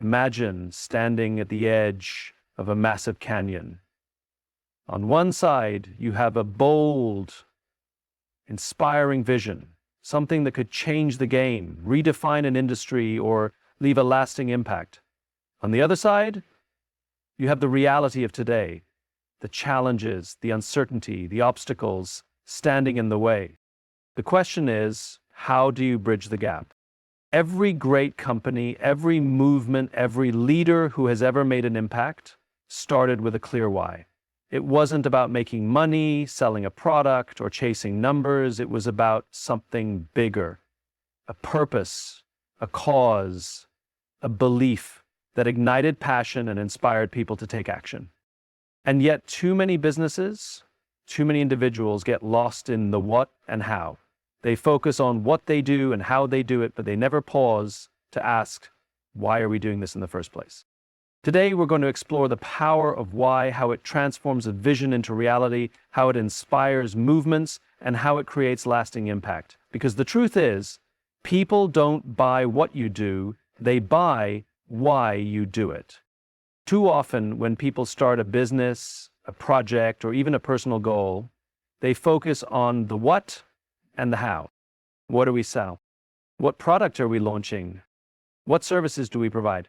Imagine standing at the edge of a massive canyon. On one side, you have a bold, inspiring vision, something that could change the game, redefine an industry, or leave a lasting impact. On the other side, you have the reality of today, the challenges, the uncertainty, the obstacles standing in the way. The question is, how do you bridge the gap? Every great company, every movement, every leader who has ever made an impact started with a clear why. It wasn't about making money, selling a product, or chasing numbers. It was about something bigger, a purpose, a cause, a belief that ignited passion and inspired people to take action. And yet too many businesses, too many individuals get lost in the what and how. They focus on what they do and how they do it, but they never pause to ask, why are we doing this in the first place? Today, we're going to explore the power of why, how it transforms a vision into reality, how it inspires movements, and how it creates lasting impact. Because the truth is, people don't buy what you do, they buy why you do it. Too often, when people start a business, a project, or even a personal goal, they focus on the what and the how. What do we sell? What product are we launching? What services do we provide?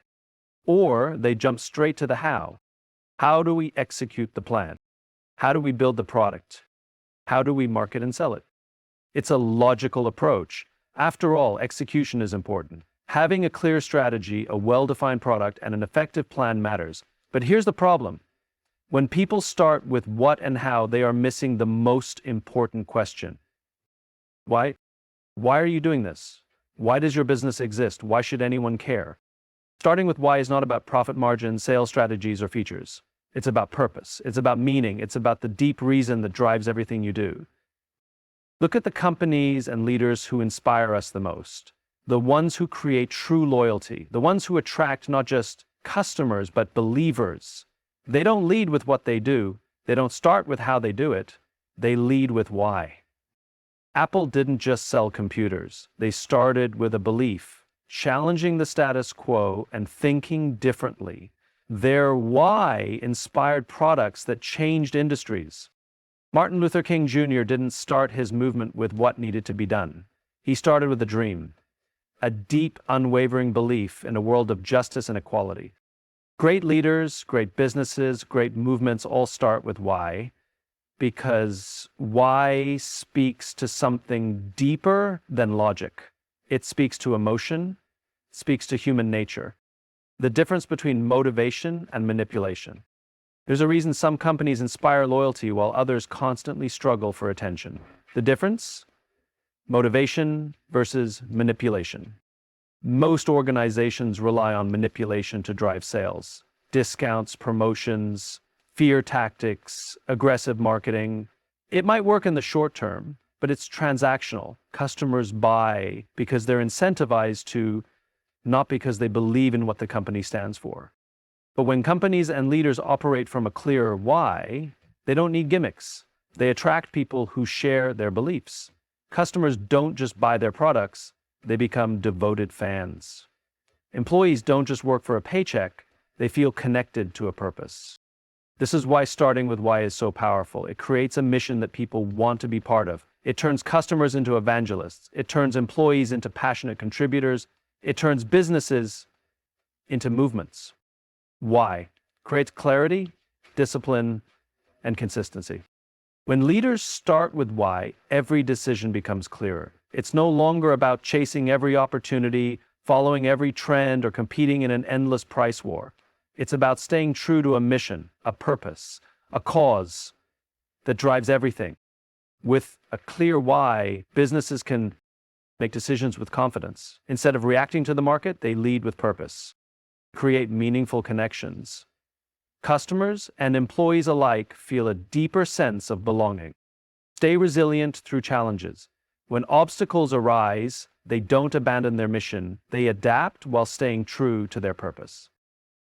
Or they jump straight to the how. How do we execute the plan? How do we build the product? How do we market and sell it? It's a logical approach. After all, execution is important. Having a clear strategy, a well-defined product, and an effective plan matters. But here's the problem. When people start with what and how, they are missing the most important question. Why? Why are you doing this? Why does your business exist? Why should anyone care? Starting with why is not about profit margins, sales strategies, or features. It's about purpose. It's about meaning. It's about the deep reason that drives everything you do. Look at the companies and leaders who inspire us the most. The ones who create true loyalty. The ones who attract not just customers, but believers. They don't lead with what they do. They don't start with how they do it. They lead with why. Apple didn't just sell computers. They started with a belief, challenging the status quo and thinking differently. Their why inspired products that changed industries. Martin Luther King Jr. didn't start his movement with what needed to be done. He started with a dream, a deep, unwavering belief in a world of justice and equality. Great leaders, great businesses, great movements all start with why, because why speaks to something deeper than logic. It speaks to emotion, speaks to human nature. The difference between motivation and manipulation. There's a reason some companies inspire loyalty while others constantly struggle for attention. The difference? Motivation versus manipulation. Most organizations rely on manipulation to drive sales. Discounts, promotions, fear tactics, aggressive marketing. It might work in the short term, but it's transactional. Customers buy because they're incentivized to, not because they believe in what the company stands for. But when companies and leaders operate from a clear why, they don't need gimmicks. They attract people who share their beliefs. Customers don't just buy their products, they become devoted fans. Employees don't just work for a paycheck, they feel connected to a purpose. This is why starting with why is so powerful. It creates a mission that people want to be part of. It turns customers into evangelists. It turns employees into passionate contributors. It turns businesses into movements. Why? Creates clarity, discipline, and consistency. When leaders start with why, every decision becomes clearer. It's no longer about chasing every opportunity, following every trend, or competing in an endless price war. It's about staying true to a mission, a purpose, a cause that drives everything. With a clear why, businesses can make decisions with confidence. Instead of reacting to the market, they lead with purpose. Create meaningful connections. Customers and employees alike feel a deeper sense of belonging. Stay resilient through challenges. When obstacles arise, they don't abandon their mission. They adapt while staying true to their purpose.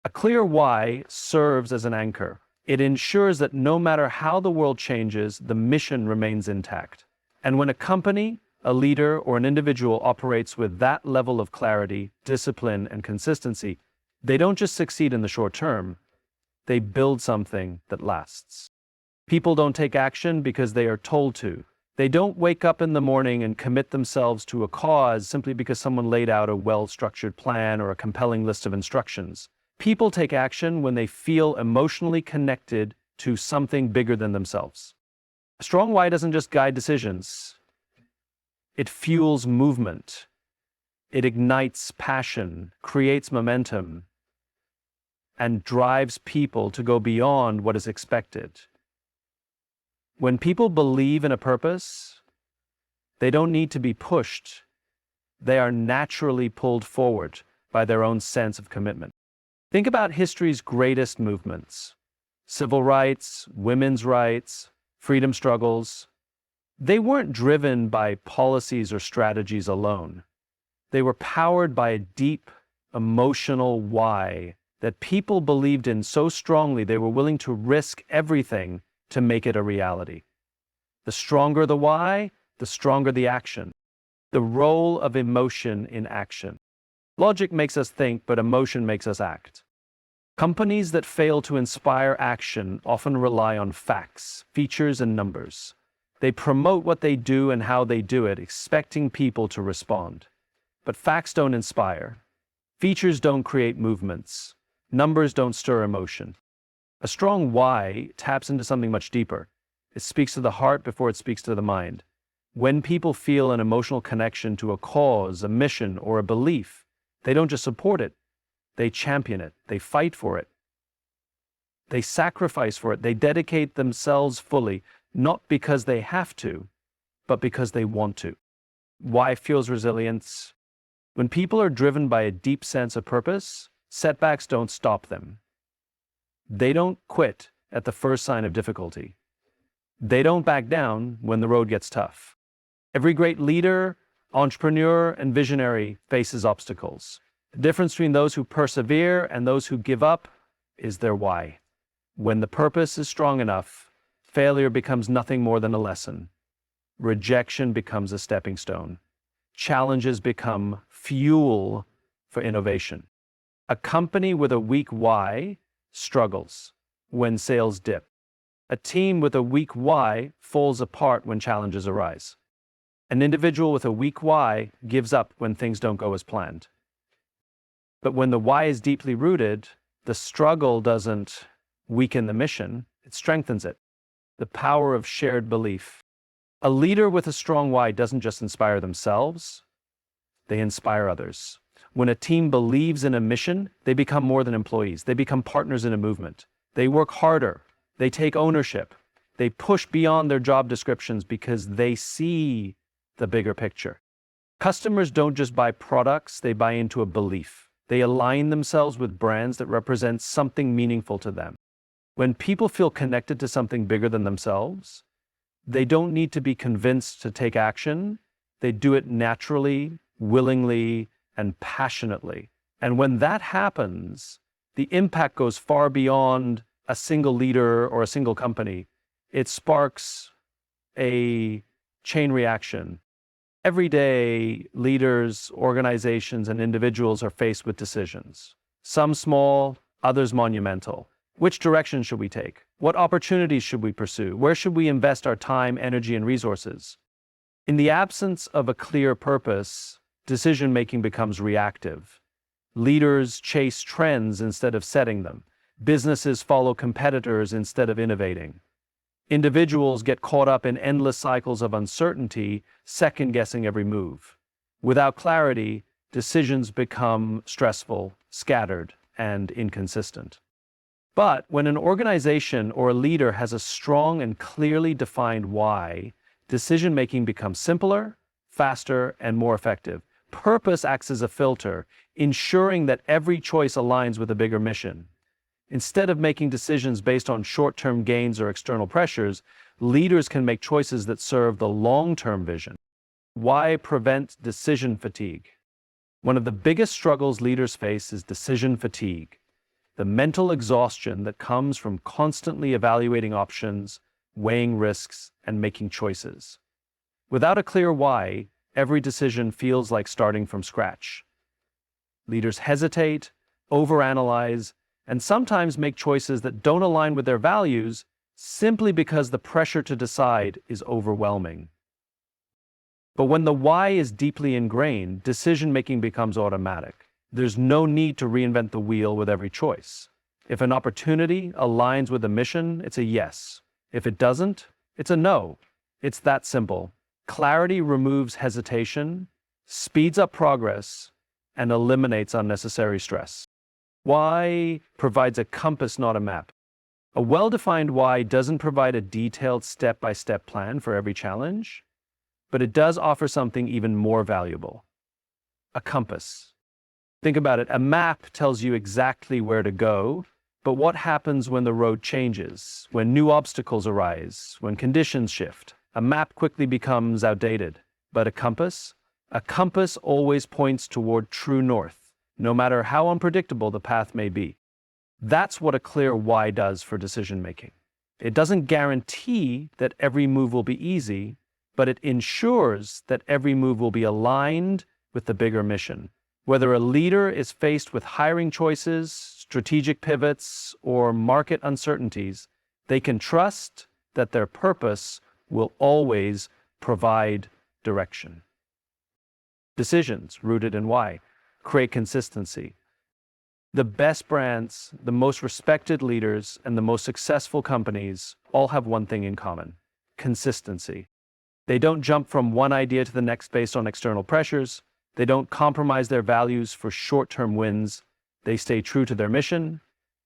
A clear why serves as an anchor. It ensures that no matter how the world changes, the mission remains intact. And when a company, a leader, or an individual operates with that level of clarity, discipline, and consistency, They don't just succeed in the short term, they build something that lasts. People don't take action because they are told to. They don't wake up in the morning and commit themselves to a cause simply because someone laid out a well-structured plan or a compelling list of instructions. People take action when they feel emotionally connected to something bigger than themselves. A strong why doesn't just guide decisions. It fuels movement. It ignites passion, creates momentum, and drives people to go beyond what is expected. When people believe in a purpose, they don't need to be pushed. They are naturally pulled forward by their own sense of commitment. Think about history's greatest movements: civil rights, women's rights, freedom struggles. They weren't driven by policies or strategies alone. They were powered by a deep, emotional why that people believed in so strongly they were willing to risk everything to make it a reality. The stronger the why, the stronger the action. The role of emotion in action. Logic makes us think, but emotion makes us act. Companies that fail to inspire action often rely on facts, features, and numbers. They promote what they do and how they do it, expecting people to respond. But facts don't inspire. Features don't create movements. Numbers don't stir emotion. A strong why taps into something much deeper. It speaks to the heart before it speaks to the mind. When people feel an emotional connection to a cause, a mission, or a belief, they don't just support it, they champion it, they fight for it, they sacrifice for it, they dedicate themselves fully, not because they have to, but because they want to. Why fuels resilience? When people are driven by a deep sense of purpose, setbacks don't stop them. They don't quit at the first sign of difficulty. They don't back down when the road gets tough. Every great leader, entrepreneur, and visionary faces obstacles. The difference between those who persevere and those who give up is their why. When the purpose is strong enough, failure becomes nothing more than a lesson. Rejection becomes a stepping stone. Challenges become fuel for innovation. A company with a weak why struggles when sales dip. A team with a weak why falls apart when challenges arise. An individual with a weak why gives up when things don't go as planned. But when the why is deeply rooted, the struggle doesn't weaken the mission, it strengthens it. The power of shared belief. A leader with a strong why doesn't just inspire themselves, they inspire others. When a team believes in a mission, they become more than employees. They become partners in a movement. They work harder. They take ownership. They push beyond their job descriptions because they see the bigger picture. Customers don't just buy products, they buy into a belief. They align themselves with brands that represent something meaningful to them. When people feel connected to something bigger than themselves, they don't need to be convinced to take action. They do it naturally, willingly, and passionately. And when that happens, the impact goes far beyond a single leader or a single company. It sparks a chain reaction. Every day, leaders, organizations, and individuals are faced with decisions. Some small, others monumental. Which direction should we take? What opportunities should we pursue? Where should we invest our time, energy, and resources? In the absence of a clear purpose, decision-making becomes reactive. Leaders chase trends instead of setting them. Businesses follow competitors instead of innovating. Individuals get caught up in endless cycles of uncertainty, second-guessing every move. Without clarity, decisions become stressful, scattered, and inconsistent. But when an organization or a leader has a strong and clearly defined why, decision-making becomes simpler, faster, and more effective. Purpose acts as a filter, ensuring that every choice aligns with a bigger mission. Instead of making decisions based on short-term gains or external pressures, leaders can make choices that serve the long-term vision. Why prevent decision fatigue? One of the biggest struggles leaders face is decision fatigue, the mental exhaustion that comes from constantly evaluating options, weighing risks, and making choices. Without a clear why, every decision feels like starting from scratch. Leaders hesitate, overanalyze, and sometimes make choices that don't align with their values simply because the pressure to decide is overwhelming. But when the why is deeply ingrained, decision-making becomes automatic. There's no need to reinvent the wheel with every choice. If an opportunity aligns with a mission, it's a yes. If it doesn't, it's a no. It's that simple. Clarity removes hesitation, speeds up progress, and eliminates unnecessary stress. Why provides a compass, not a map. A well-defined why doesn't provide a detailed step-by-step plan for every challenge, but it does offer something even more valuable: a compass. Think about it. A map tells you exactly where to go, but what happens when the road changes, when new obstacles arise, when conditions shift? A map quickly becomes outdated, but a compass? A compass always points toward true north, no matter how unpredictable the path may be. That's what a clear why does for decision-making. It doesn't guarantee that every move will be easy, but it ensures that every move will be aligned with the bigger mission. Whether a leader is faced with hiring choices, strategic pivots, or market uncertainties, they can trust that their purpose will always provide direction. Decisions rooted in why create consistency. The best brands, the most respected leaders, and the most successful companies all have one thing in common: consistency. They don't jump from one idea to the next based on external pressures. They don't compromise their values for short-term wins. They stay true to their mission.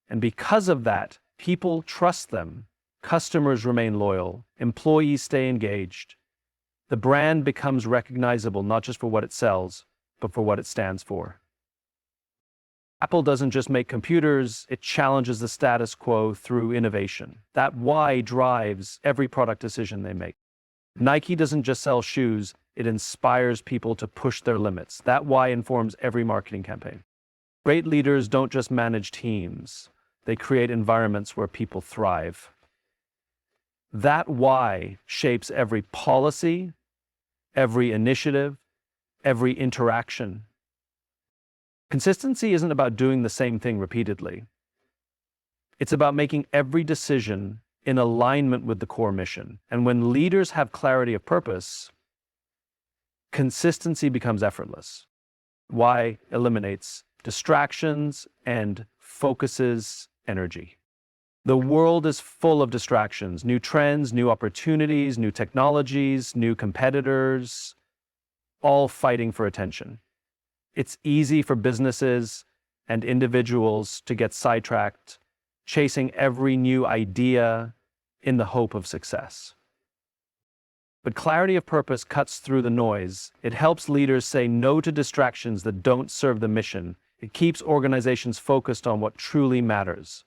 And because of that, people trust them. Customers remain loyal. Employees stay engaged. The brand becomes recognizable not just for what it sells, but for what it stands for. Apple doesn't just make computers, it challenges the status quo through innovation. That why drives every product decision they make. Nike doesn't just sell shoes, it inspires people to push their limits. That why informs every marketing campaign. Great leaders don't just manage teams, they create environments where people thrive. That why shapes every policy, every initiative, every interaction. Consistency isn't about doing the same thing repeatedly. It's about making every decision in alignment with the core mission. And when leaders have clarity of purpose, consistency becomes effortless. Why eliminates distractions and focuses energy. The world is full of distractions, new trends, new opportunities, new technologies, new competitors, all fighting for attention. It's easy for businesses and individuals to get sidetracked, chasing every new idea in the hope of success. But clarity of purpose cuts through the noise. It helps leaders say no to distractions that don't serve the mission. It keeps organizations focused on what truly matters.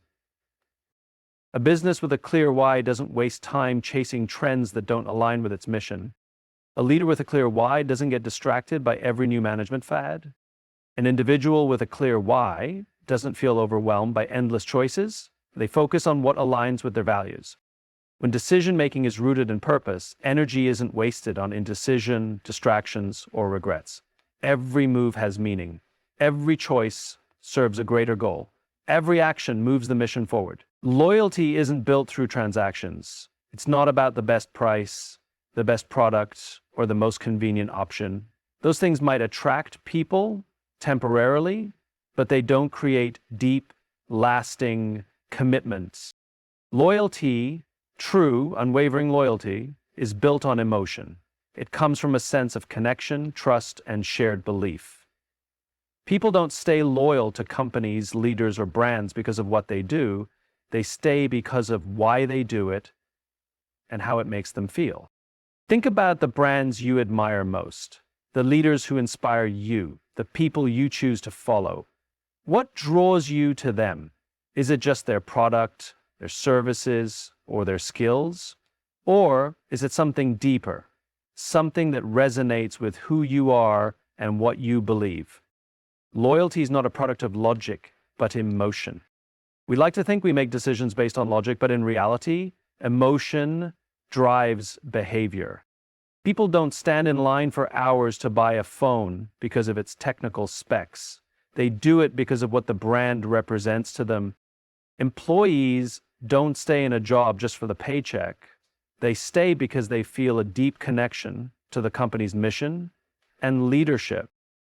A business with a clear why doesn't waste time chasing trends that don't align with its mission. A leader with a clear why doesn't get distracted by every new management fad. An individual with a clear why doesn't feel overwhelmed by endless choices. They focus on what aligns with their values. When decision-making is rooted in purpose, energy isn't wasted on indecision, distractions, or regrets. Every move has meaning. Every choice serves a greater goal. Every action moves the mission forward. Loyalty isn't built through transactions. It's not about the best price, the best product, or the most convenient option. Those things might attract people temporarily, but they don't create deep, lasting commitments. Loyalty, true, unwavering loyalty, is built on emotion. It comes from a sense of connection, trust, and shared belief. People don't stay loyal to companies, leaders, or brands because of what they do. They stay because of why they do it and how it makes them feel. Think about the brands you admire most, the leaders who inspire you, the people you choose to follow. What draws you to them? Is it just their product, their services, or their skills? Or is it something deeper, something that resonates with who you are and what you believe? Loyalty is not a product of logic, but emotion. We like to think we make decisions based on logic, but in reality, emotion drives behavior. People don't stand in line for hours to buy a phone because of its technical specs. They do it because of what the brand represents to them. Employees don't stay in a job just for the paycheck. They stay because they feel a deep connection to the company's mission and leadership.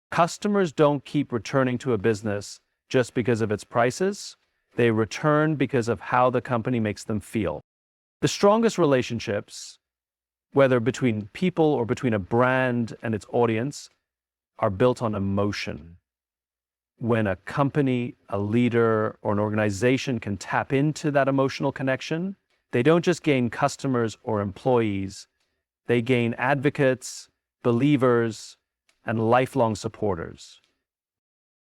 Customers don't keep returning to a business just because of its prices. They return because of how the company makes them feel. The strongest relationships, whether between people or between a brand and its audience, are built on emotion. When a company, a leader, or an organization can tap into that emotional connection, they don't just gain customers or employees, they gain advocates, believers, and lifelong supporters.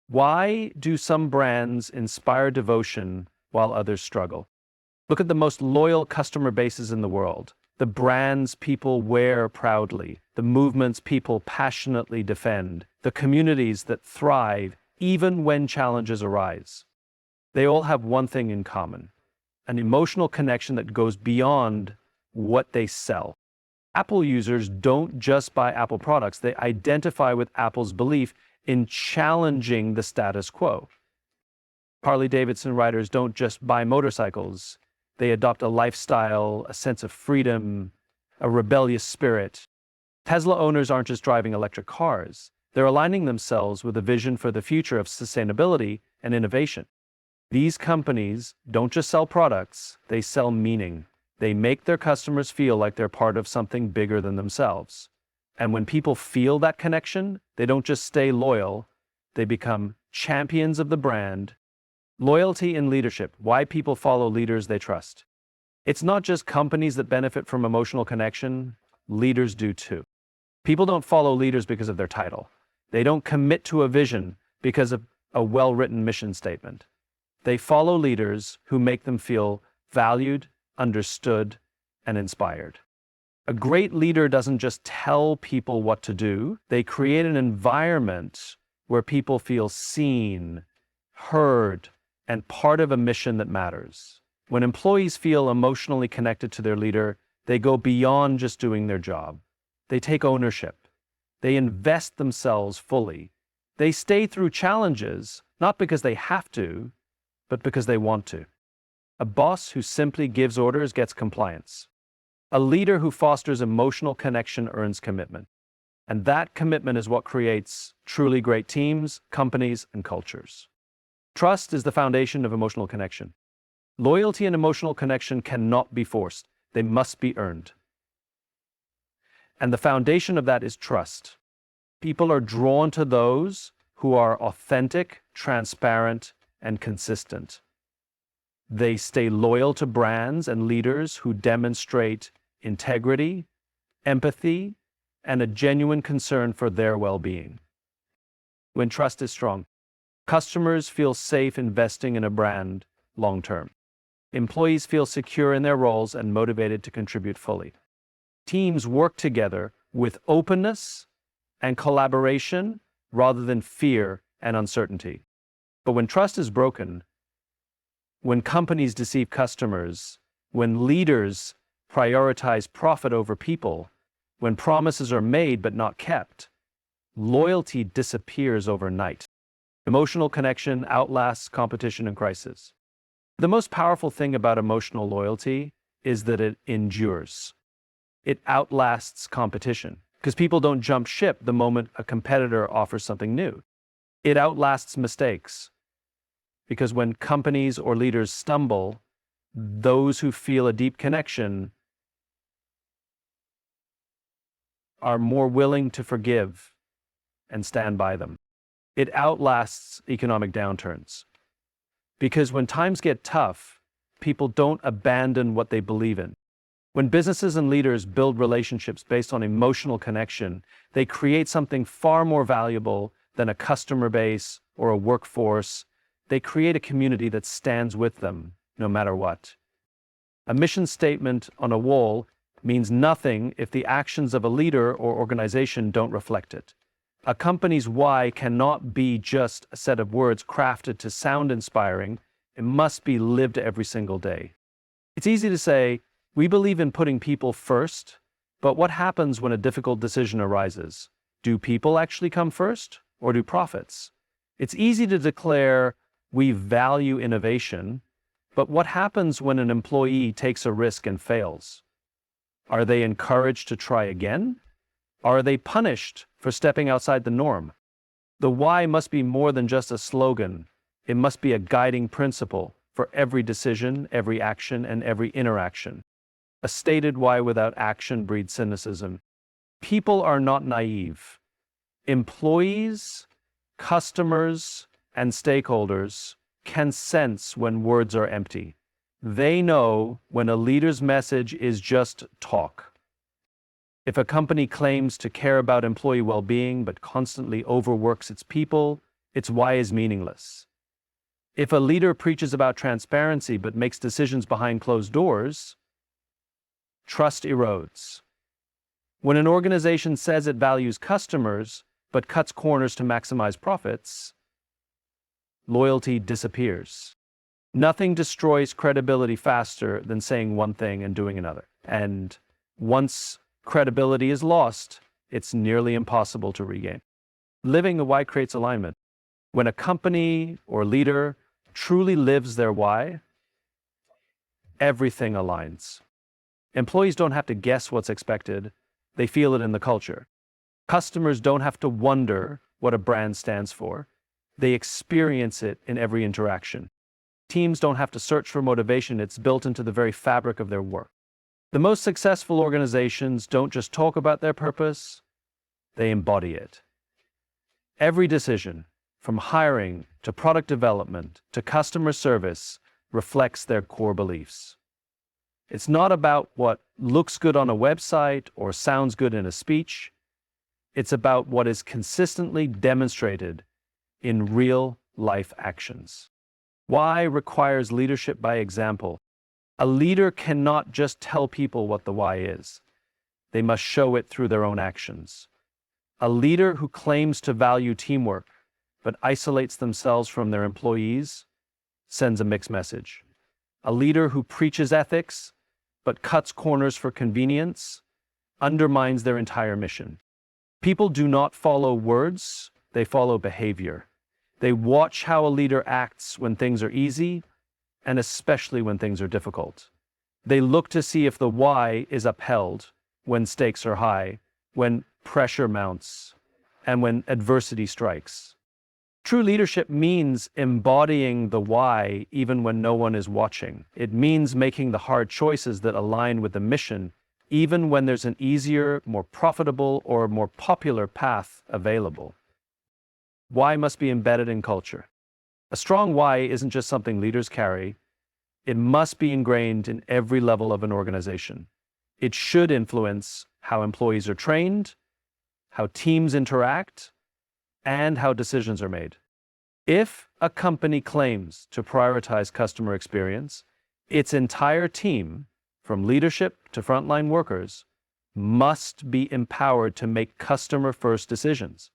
Why do some brands inspire devotion while others struggle? Look at the most loyal customer bases in the world, the brands people wear proudly, the movements people passionately defend, the communities that thrive even when challenges arise. They all have one thing in common: an emotional connection that goes beyond what they sell. Apple users don't just buy Apple products, they identify with Apple's belief in challenging the status quo. Harley-Davidson riders don't just buy motorcycles, they adopt a lifestyle, a sense of freedom, a rebellious spirit. Tesla owners aren't just driving electric cars, they're aligning themselves with a vision for the future of sustainability and innovation. These companies don't just sell products, they sell meaning. They make their customers feel like they're part of something bigger than themselves. And when people feel that connection, they don't just stay loyal, they become champions of the brand. Loyalty in leadership, why people follow leaders they trust. It's not just companies that benefit from emotional connection, leaders do too. People don't follow leaders because of their title. They don't commit to a vision because of a well-written mission statement. They follow leaders who make them feel valued, understood, and inspired. A great leader doesn't just tell people what to do, they create an environment where people feel seen, heard, and part of a mission that matters. When employees feel emotionally connected to their leader, they go beyond just doing their job. They take ownership. They invest themselves fully. They stay through challenges, not because they have to, but because they want to. A boss who simply gives orders gets compliance. A leader who fosters emotional connection earns commitment. And that commitment is what creates truly great teams, companies, and cultures. Trust is the foundation of emotional connection. Loyalty and emotional connection cannot be forced. They must be earned. And the foundation of that is trust. People are drawn to those who are authentic, transparent, and consistent. They stay loyal to brands and leaders who demonstrate integrity, empathy, and a genuine concern for their well-being. When trust is strong, customers feel safe investing in a brand long-term. Employees feel secure in their roles and motivated to contribute fully. Teams work together with openness and collaboration rather than fear and uncertainty. But when trust is broken, when companies deceive customers, when leaders prioritize profit over people, when promises are made but not kept, loyalty disappears overnight. Emotional connection outlasts competition and crisis. The most powerful thing about emotional loyalty is that it endures. It outlasts competition, because people don't jump ship the moment a competitor offers something new. It outlasts mistakes, because when companies or leaders stumble, those who feel a deep connection are more willing to forgive and stand by them. It outlasts economic downturns, because when times get tough, people don't abandon what they believe in. When businesses and leaders build relationships based on emotional connection, they create something far more valuable than a customer base or a workforce. They create a community that stands with them, no matter what. A mission statement on a wall means nothing if the actions of a leader or organization don't reflect it. A company's why cannot be just a set of words crafted to sound inspiring. It must be lived every single day. It's easy to say, we believe in putting people first, but what happens when a difficult decision arises? Do people actually come first, or do profits? It's easy to declare we value innovation, but what happens when an employee takes a risk and fails? Are they encouraged to try again? Are they punished for stepping outside the norm? The why must be more than just a slogan. It must be a guiding principle for every decision, every action, and every interaction. A stated why without action breeds cynicism. People are not naive. Employees, customers, and stakeholders can sense when words are empty. They know when a leader's message is just talk. If a company claims to care about employee well-being but constantly overworks its people, its why is meaningless. If a leader preaches about transparency but makes decisions behind closed doors, trust erodes. When an organization says it values customers but cuts corners to maximize profits, loyalty disappears. Nothing destroys credibility faster than saying one thing and doing another. And once credibility is lost, it's nearly impossible to regain. Living the why creates alignment. When a company or leader truly lives their why, everything aligns. Employees don't have to guess what's expected. They feel it in the culture. Customers don't have to wonder what a brand stands for. They experience it in every interaction. Teams don't have to search for motivation. It's built into the very fabric of their work. The most successful organizations don't just talk about their purpose, they embody it. Every decision, from hiring to product development to customer service, reflects their core beliefs. It's not about what looks good on a website or sounds good in a speech. It's about what is consistently demonstrated in real-life actions. Why requires leadership by example. A leader cannot just tell people what the why is. They must show it through their own actions. A leader who claims to value teamwork but isolates themselves from their employees sends a mixed message. A leader who preaches ethics but cuts corners for convenience undermines their entire mission. People do not follow words, they follow behavior. They watch how a leader acts when things are easy, and especially when things are difficult. They look to see if the why is upheld when stakes are high, when pressure mounts, and when adversity strikes. True leadership means embodying the why even when no one is watching. It means making the hard choices that align with the mission, even when there's an easier, more profitable, or more popular path available. Why must be embedded in culture. A strong why isn't just something leaders carry. It must be ingrained in every level of an organization. It should influence how employees are trained, how teams interact, and how decisions are made. If a company claims to prioritize customer experience, its entire team, from leadership to frontline workers, must be empowered to make customer-first decisions.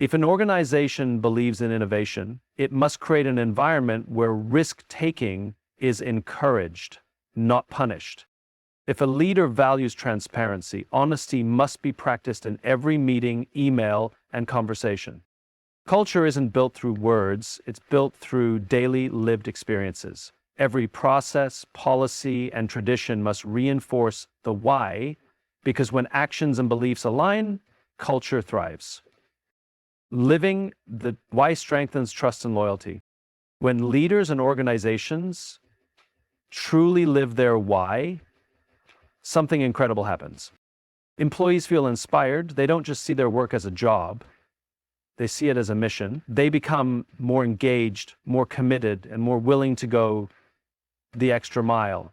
If an organization believes in innovation, it must create an environment where risk-taking is encouraged, not punished. If a leader values transparency, honesty must be practiced in every meeting, email, and conversation. Culture isn't built through words, it's built through daily lived experiences. Every process, policy, and tradition must reinforce the why, because when actions and beliefs align, culture thrives. Living the why strengthens trust and loyalty. When leaders and organizations truly live their why, something incredible happens. Employees feel inspired. They don't just see their work as a job. They see it as a mission. They become more engaged, more committed, and more willing to go the extra mile.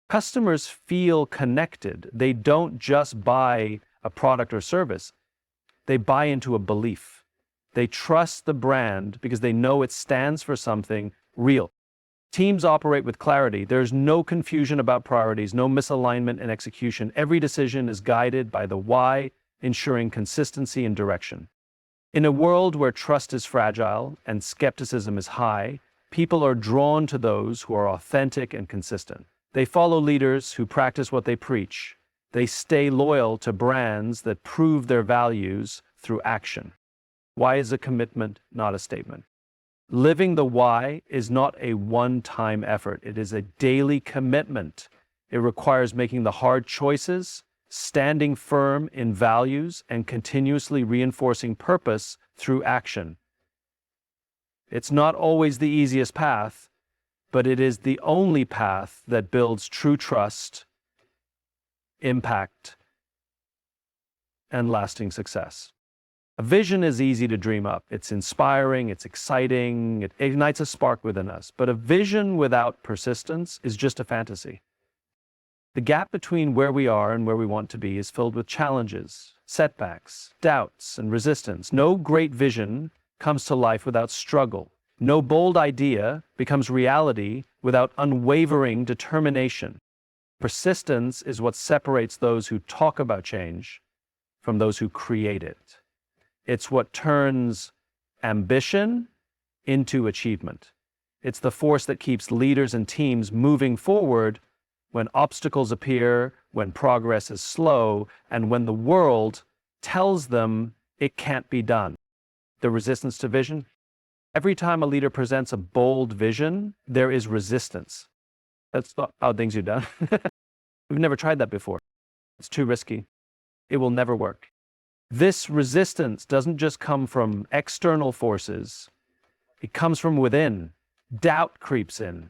Customers feel connected. They don't just buy a product or service. They buy into a belief. They trust the brand because they know it stands for something real. Teams operate with clarity. There's no confusion about priorities, no misalignment in execution. Every decision is guided by the why, ensuring consistency and direction. In a world where trust is fragile and skepticism is high, people are drawn to those who are authentic and consistent. They follow leaders who practice what they preach. They stay loyal to brands that prove their values through action. Why is a commitment not a statement? Living the why is not a one-time effort. It is a daily commitment. It requires making the hard choices, standing firm in values, and continuously reinforcing purpose through action. It's not always the easiest path, but it is the only path that builds true trust, impact, and lasting success. A vision is easy to dream up. It's inspiring, it's exciting, it ignites a spark within us. But a vision without persistence is just a fantasy. The gap between where we are and where we want to be is filled with challenges, setbacks, doubts, and resistance. No great vision comes to life without struggle. No bold idea becomes reality without unwavering determination. Persistence is what separates those who talk about change from those who create it. It's what turns ambition into achievement. It's the force that keeps leaders and teams moving forward when obstacles appear, when progress is slow, and when the world tells them it can't be done. The resistance to vision. Every time a leader presents a bold vision, there is resistance. That's not how things are done. We've never tried that before. It's too risky. It will never work. This resistance doesn't just come from external forces. It comes from within. Doubt creeps in.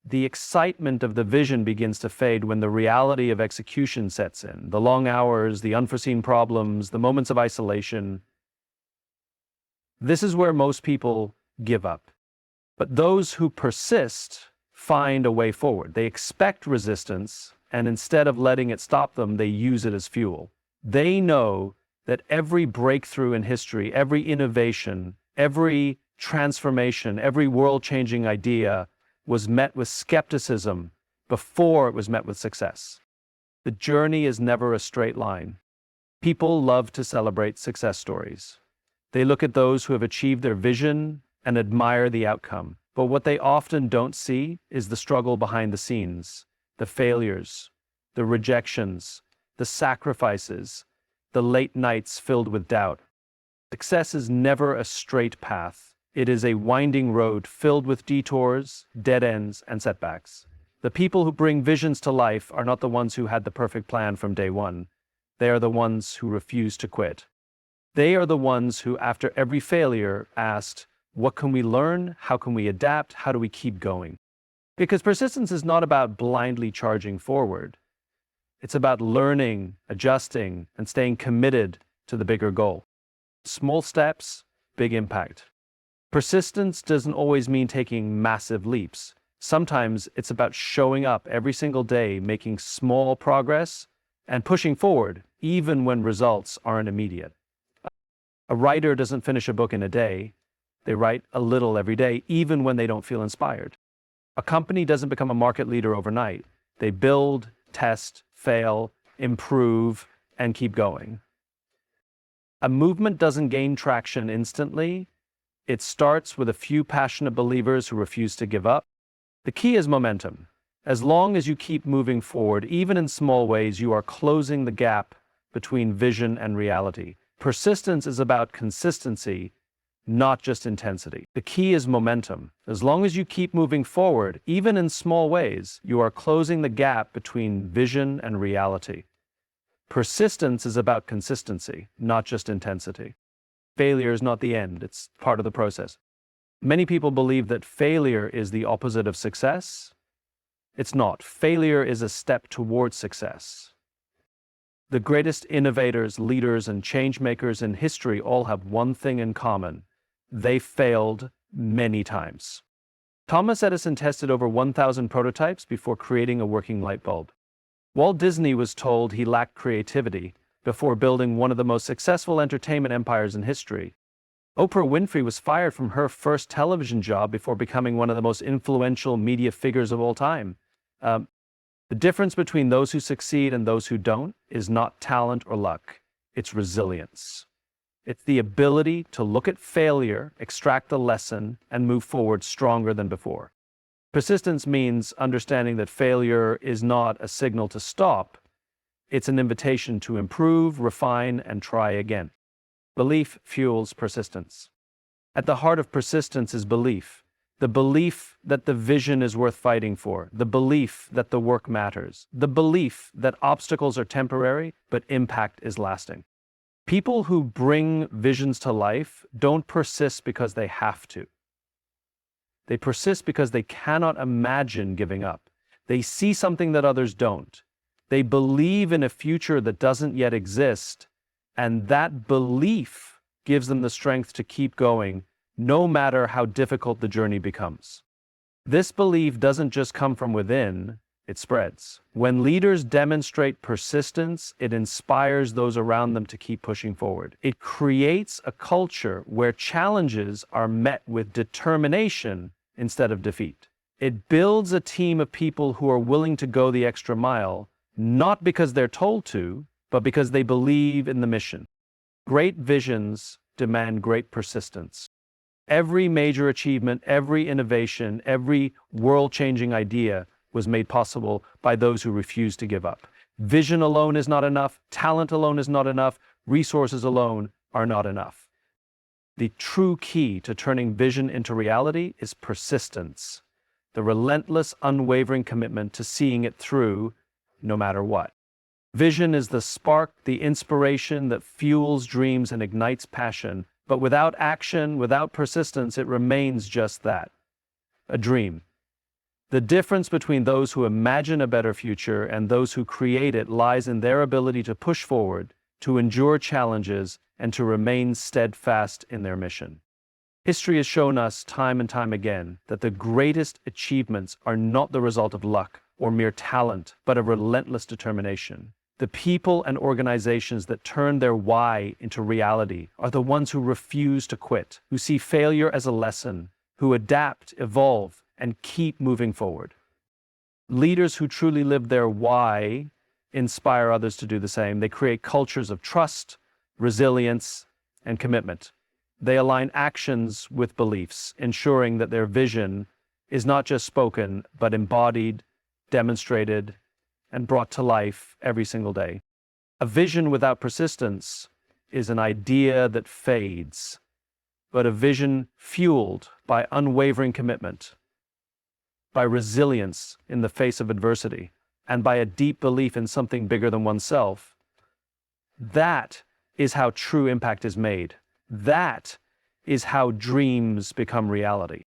The excitement of the vision begins to fade when the reality of execution sets in. The long hours, the unforeseen problems, the moments of isolation. This is where most people give up. But those who persist find a way forward. They expect resistance, and instead of letting it stop them, they use it as fuel. They know that every breakthrough in history, every innovation, every transformation, every world-changing idea was met with skepticism before it was met with success. The journey is never a straight line. People love to celebrate success stories. They look at those who have achieved their vision and admire the outcome. But what they often don't see is the struggle behind the scenes, the failures, the rejections, the sacrifices, the late nights filled with doubt. Success is never a straight path. It is a winding road filled with detours, dead ends, and setbacks. The people who bring visions to life are not the ones who had the perfect plan from day one. They are the ones who refuse to quit. They are the ones who, after every failure, asked, what can we learn? How can we adapt? How do we keep going? Because persistence is not about blindly charging forward. It's about learning, adjusting, and staying committed to the bigger goal. Small steps, big impact. Persistence doesn't always mean taking massive leaps. Sometimes it's about showing up every single day, making small progress, and pushing forward, even when results aren't immediate. A writer doesn't finish a book in a day. They write a little every day, even when they don't feel inspired. A company doesn't become a market leader overnight. They build, test, fail, improve, and keep going. A movement doesn't gain traction instantly. It starts with a few passionate believers who refuse to give up. The key is momentum. As long as you keep moving forward, even in small ways, you are closing the gap between vision and reality. Persistence is about consistency, not just intensity. The key is momentum. As long as you keep moving forward, even in small ways, you are closing the gap between vision and reality. Persistence is about consistency, not just intensity. Failure is not the end, it's part of the process. Many people believe that failure is the opposite of success. It's not. Failure is a step towards success. The greatest innovators, leaders, and changemakers in history all have one thing in common. They failed many times. Thomas Edison tested over 1,000 prototypes before creating a working light bulb. Walt Disney was told he lacked creativity before building one of the most successful entertainment empires in history. Oprah Winfrey was fired from her first television job before becoming one of the most influential media figures of all time. The difference between those who succeed and those who don't is not talent or luck. It's resilience. It's the ability to look at failure, extract the lesson, and move forward stronger than before. Persistence means understanding that failure is not a signal to stop. It's an invitation to improve, refine, and try again. Belief fuels persistence. At the heart of persistence is belief. The belief that the vision is worth fighting for, the belief that the work matters, the belief that obstacles are temporary, but impact is lasting. People who bring visions to life don't persist because they have to. They persist because they cannot imagine giving up. They see something that others don't. They believe in a future that doesn't yet exist, and that belief gives them the strength to keep going, no matter how difficult the journey becomes. This belief doesn't just come from within, it spreads. When leaders demonstrate persistence, it inspires those around them to keep pushing forward. It creates a culture where challenges are met with determination instead of defeat. It builds a team of people who are willing to go the extra mile, not because they're told to, but because they believe in the mission. Great visions demand great persistence. Every major achievement, every innovation, every world-changing idea was made possible by those who refused to give up. Vision alone is not enough, talent alone is not enough, resources alone are not enough. The true key to turning vision into reality is persistence, the relentless, unwavering commitment to seeing it through no matter what. Vision is the spark, the inspiration that fuels dreams and ignites passion, but without action, without persistence, it remains just that, a dream. The difference between those who imagine a better future and those who create it lies in their ability to push forward, to endure challenges, and to remain steadfast in their mission. History has shown us time and time again that the greatest achievements are not the result of luck or mere talent, but of relentless determination. The people and organizations that turn their why into reality are the ones who refuse to quit, who see failure as a lesson, who adapt, evolve, and keep moving forward. Leaders who truly live their why inspire others to do the same. They create cultures of trust, resilience, and commitment. They align actions with beliefs, ensuring that their vision is not just spoken, but embodied, demonstrated, and brought to life every single day. A vision without persistence is an idea that fades, but a vision fueled by unwavering commitment, by resilience in the face of adversity, and by a deep belief in something bigger than oneself, that is how true impact is made. That is how dreams become reality.